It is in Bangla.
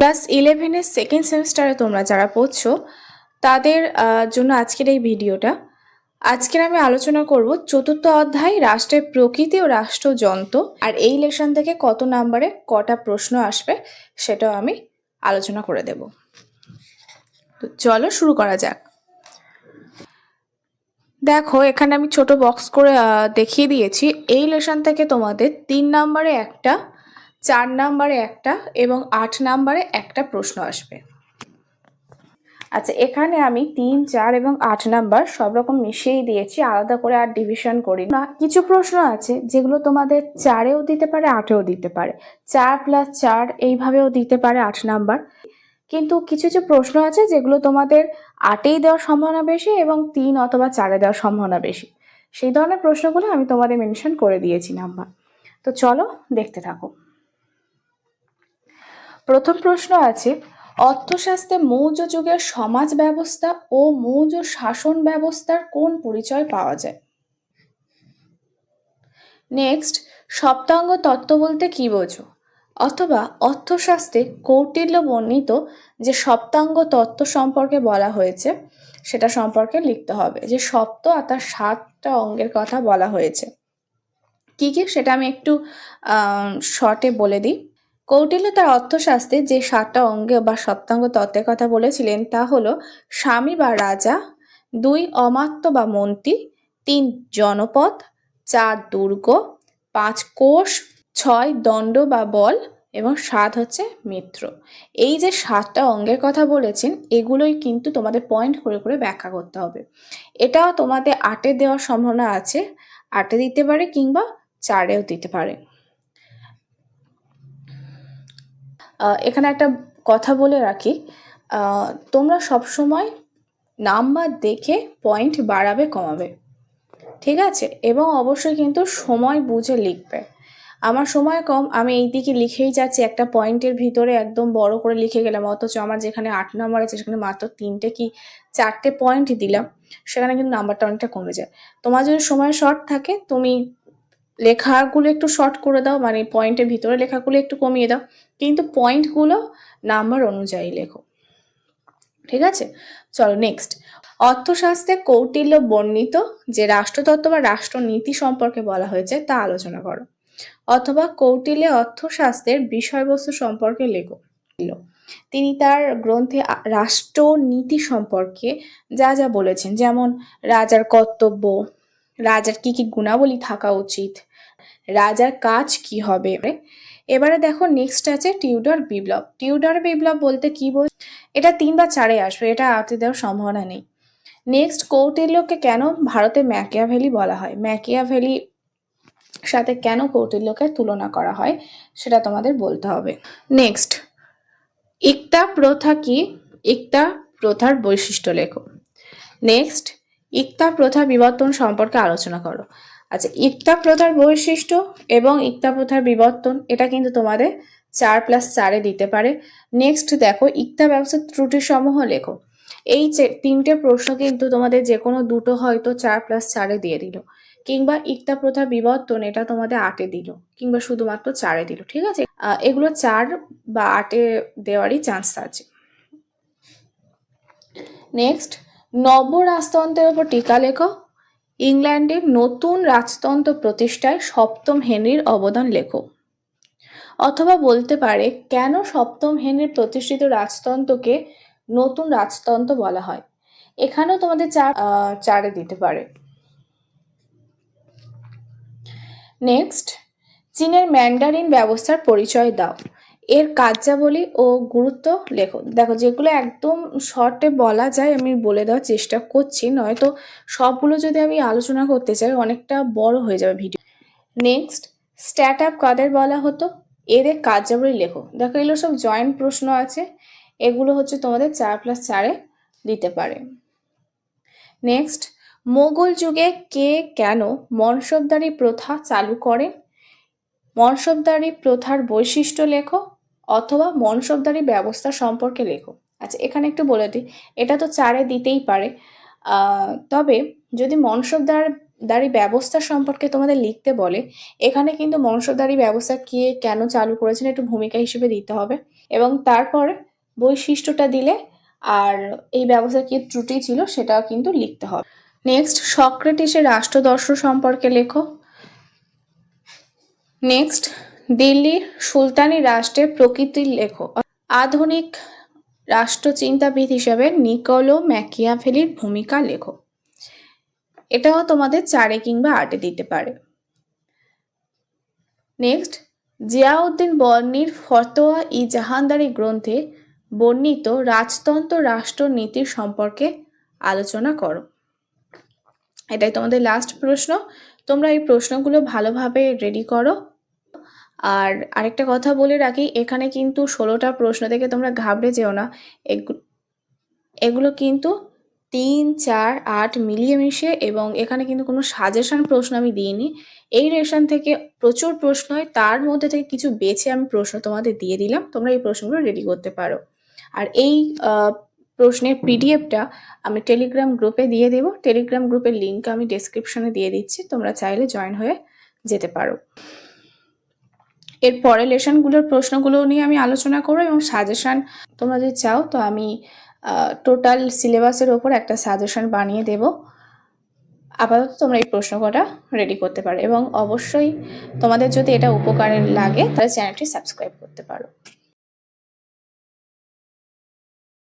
ক্লাস 11-এর সেকেন্ড সেমিস্টারে তোমরা যারা পড়ছো তাদের জন্য আজকের এই ভিডিওটা। আজকের আমি আলোচনা করব চতুর্থ অধ্যায় রাষ্ট্রের প্রকৃতি ও রাষ্ট্রযন্ত্র, আর এই লেসন থেকে কত নাম্বারে কটা প্রশ্ন আসবে সেটাও আমি আলোচনা করে দেব। তো চলো শুরু করা যাক। দেখো এখানে আমি ছোট বক্স করে দেখিয়ে দিয়েছি। এই লেসন থেকে তোমাদের 3 নাম্বারে একটা, 4 নাম্বারে একটা এবং 8 নাম্বারে একটা প্রশ্ন আসবে। আচ্ছা, এখানে আমি 3, 4 এবং 8 নাম্বার সব রকম মিশিয়েই দিয়েছি, আলাদা করে আর ডিভিশন করি না। কিছু প্রশ্ন আছে যেগুলো তোমাদের 4-এও দিতে পারে, 8-এও দিতে পারে, 4 + 4 এইভাবেও দিতে পারে 8 নাম্বার। কিন্তু কিছু কিছু প্রশ্ন আছে যেগুলো তোমাদের 8-এই দেওয়ার সম্ভাবনা বেশি এবং 3 অথবা 4-এ দেওয়ার সম্ভাবনা বেশি। সেই ধরনের প্রশ্নগুলো আমি তোমাদের মেনশন করে দিয়েছি নাম্বার। তো চলো দেখতে থাকো। প্রথম প্রশ্ন আছে, অর্থশাস্ত্রে মৌর্য যুগের সমাজ ব্যবস্থা ও মৌর্য শাসন ব্যবস্থার কোন পরিচয় পাওয়া যায়? নেক্সট, সপ্তাঙ্গ তত্ত্ব বলতে কি বোঝো? অথবা অর্থশাস্ত্রে কৌটিল্য বর্ণিত যে সপ্তাঙ্গ তত্ত্ব সম্পর্কে বলা হয়েছে সেটা সম্পর্কে লিখতে হবে। যে সপ্ত অর্থাৎ 7টা অঙ্গের কথা বলা হয়েছে, কি কি সেটা আমি একটু শর্টে বলে দিই। কৌটিল্য তার অর্থশাস্ত্রে যে 7টা অঙ্গে বা সপ্তাঙ্গ তত্ত্বের কথা বলেছিলেন তা হলো স্বামী বা রাজা, 2 অমাত্য বা মন্ত্রী, 3 জনপদ, 4 দুর্গ, 5 কোষ, 6 দণ্ড বা বল এবং 7 হচ্ছে মিত্র। এই যে 7টা অঙ্গের কথা বলেছেন এগুলোই কিন্তু তোমাদের পয়েন্ট করে করে ব্যাখ্যা করতে হবে। এটাও তোমাদের 8-এ দেওয়ার সম্ভাবনা আছে, 8-এ দিতে পারে কিংবা 4-এও দিতে পারে। এখানে একটা কথা বলে রাখি, তোমরা সবসময় নাম্বার দেখে পয়েন্ট বাড়াবে কমাবে, ঠিক আছে? এবং অবশ্যই কিন্তু সময় বুঝে লিখবে। আমার সময় কম, আমি এই দিকে লিখেই যাচ্ছি, একটা পয়েন্টের ভিতরে একদম বড় করে লিখে গেলাম, অথচ আমার যেখানে 8 নাম্বার আছে সেখানে মাত্র 3টে কি 4টে পয়েন্ট দিলাম, সেখানে কিন্তু নাম্বারটা অনেকটা কমে যায়। তোমার যদি সময় শর্ট থাকে তুমি লেখাগুলো একটু শর্ট করে দাও, মানে পয়েন্টের ভিতরে লেখাগুলো একটু কমিয়ে দাও, কিন্তু পয়েন্টগুলো নাম্বার অনুযায়ী লেখো, ঠিক আছে? চলো নেক্সট, অর্থশাস্ত্রে কৌটিল্য বর্ণিত যে রাষ্ট্রতত্ত্ব বা রাষ্ট্রনীতি সম্পর্কে বলা হয়েছে তা আলোচনা করো। অথবা কৌটিল্য অর্থশাস্ত্রের বিষয়বস্তু সম্পর্কে লেখো। তিনি তার গ্রন্থে রাষ্ট্রনীতি সম্পর্কে যা যা বলেছেন, যেমন রাজার কর্তব্য, রাজার কি কি গুণাবলী থাকা উচিত, রাজার কাজ কি হবে। এবারে দেখো নেক্সট আছে টিউডার বিপ্লব। টিউডার বিপ্লব বলতে কি বল, এটা 3 বা 4-এ আসবে, এটা 8-এ দেওয়ার সম্ভাবনা নেই। নেক্সট, কৌটিল্যকে কেন ভারতে ম্যাকিয়াভেলি বলা হয়? ম্যাকিয়াভেলি সাথে কেন কৌটিল্যকে তুলনা করা হয় সেটা তোমাদের বলতে হবে। নেক্সট, ইকতা প্রথা কি? ইকতা প্রথার বৈশিষ্ট্য লেখো। নেক্সট, ইকতা প্রথা বিবর্তন সম্পর্কে আলোচনা করো। আচ্ছা, ইকতা প্রথার বৈশিষ্ট্য এবং ইকতা প্রথার বিবর্তন এটা কিন্তু তোমাদের 4 + 4-এ দিতে পারে। নেক্সট দেখো, ইকতা ব্যবস্থার ত্রুটি সমূহ লেখো। এই 3টে প্রশ্ন কিন্তু তোমাদের যে কোনো দুটো হয়তো 4 + 4-এ দিয়ে দিল, কিংবা ইকতা প্রথার বিবর্তন এটা তোমাদের 8-এ দিল, কিংবা শুধুমাত্র 4-এ দিল, ঠিক আছে? এগুলো 4 বা 8-এ দেওয়ারই চান্স আছে। নেক্সট, নব্য রাজতন্ত্রের উপর টিকা লেখো। ইংল্যান্ডের নতুন রাজতন্ত্র প্রতিষ্ঠায় সপ্তম হেনরির অবদান লেখো। অথবা বলতে পারে কেন সপ্তম হেনরির প্রতিষ্ঠিত রাজতন্ত্রকে নতুন রাজতন্ত্র বলা হয়। এখানেও তোমাদের 4-এ দিতে পারে। নেক্সট, চীনের ম্যান্ডারিন ব্যবস্থার পরিচয় দাও। এর কার্যাবলী ও গুরুত্ব লেখো। দেখো যেগুলো একদম শর্টে বলা যায় আমি বলে দেওয়ার চেষ্টা করছি, নয়তো সবগুলো যদি আমি আলোচনা করতে চাই অনেকটা বড় হয়ে যাবে ভিডিও। নেক্সট, স্ট্যাট আপ কাদের বলা হতো? এদের কার্যাবলী লেখো। দেখো এগুলো সব জয়েন্ট প্রশ্ন আছে, এগুলো হচ্ছে তোমাদের 4 + 4-এ দিতে পারে। নেক্সট, মোগল যুগে কে কেন মনসবদারি প্রথা চালু করেন? মনসবদারি প্রথার বৈশিষ্ট্য লেখো অথবা মনসবদারি ব্যবস্থা সম্পর্কে লেখো। আচ্ছা, এখানে একটু বলে দিই, এটা তো 4-এ দিতেই পারে, তবে যদি মনসবদার বংশধারী ব্যবস্থা সম্পর্কে তোমাদের লিখতে বলে, এখানে কিন্তু বংশধারী ব্যবস্থা কে কেন চালু করেছেন একটু ভূমিকা হিসেবে দিতে হবে, এবং তারপর বৈশিষ্ট্যটা দিলে আর এই ব্যবস্থার কি ত্রুটি ছিল সেটাও কিন্তু লিখতে হবে। নেক্সট, সক্রেটিসের রাষ্ট্রদর্শ সম্পর্কে লেখো। নেক্সট, দিল্লির সুলতানি রাষ্ট্রের প্রকৃতির লেখো। আধুনিক রাষ্ট্রচিন্তাবিদ হিসেবে নিকোলো ম্যাকিয়াভেলির ভূমিকা লেখো। এটাও তোমাদের 4 কিংবা 8 দিতে পারে। নেক্সট, জিয়াউদ্দিন বর্নির ফতোয়া ই জাহানদারি গ্রন্থে বর্ণিত রাজতন্ত্র রাষ্ট্রনীতির সম্পর্কে আলোচনা করো। এটাই তোমাদের লাস্ট প্রশ্ন। তোমরা এই প্রশ্নগুলো ভালোভাবে রেডি করো। আর আরেকটা কথা বলে রাখি, এখানে কিন্তু 16টা প্রশ্ন থেকে তোমরা ঘাবড়ে যেও না। এগুলো কিন্তু 3, 4, 8 মিলিয়ে মিশিয়ে, এবং এখানে কিন্তু কোনো সাজেশন প্রশ্ন আমি দিইনি। এই রেশন থেকে প্রচুর প্রশ্ন হয়, তার মধ্যে থেকে কিছু বেছে আমি প্রশ্ন তোমাদের দিয়ে দিলাম, তোমরা এই প্রশ্নগুলো রেডি করতে পারো। আর এই প্রশ্নের পিডিএফটা আমি টেলিগ্রাম গ্রুপে দিয়ে দেব। টেলিগ্রাম গ্রুপের লিঙ্ক আমি ডেসক্রিপশনে দিয়ে দিচ্ছি, তোমরা চাইলে জয়েন হয়ে যেতে পারো। এর পরে লেসনগুলোর প্রশ্নগুলো নিয়ে আমি আলোচনা করবো, এবং সাজেশন তোমরা যদি চাও তো আমি টোটাল সিলেবাসের ওপর একটা সাজেশন বানিয়ে দেব। আপাতত তোমরা এই প্রশ্ন কটা রেডি করতে পারো, এবং অবশ্যই তোমাদের যদি এটা উপকারে লাগে তাহলে চ্যানেলটি সাবস্ক্রাইব করতে পারো।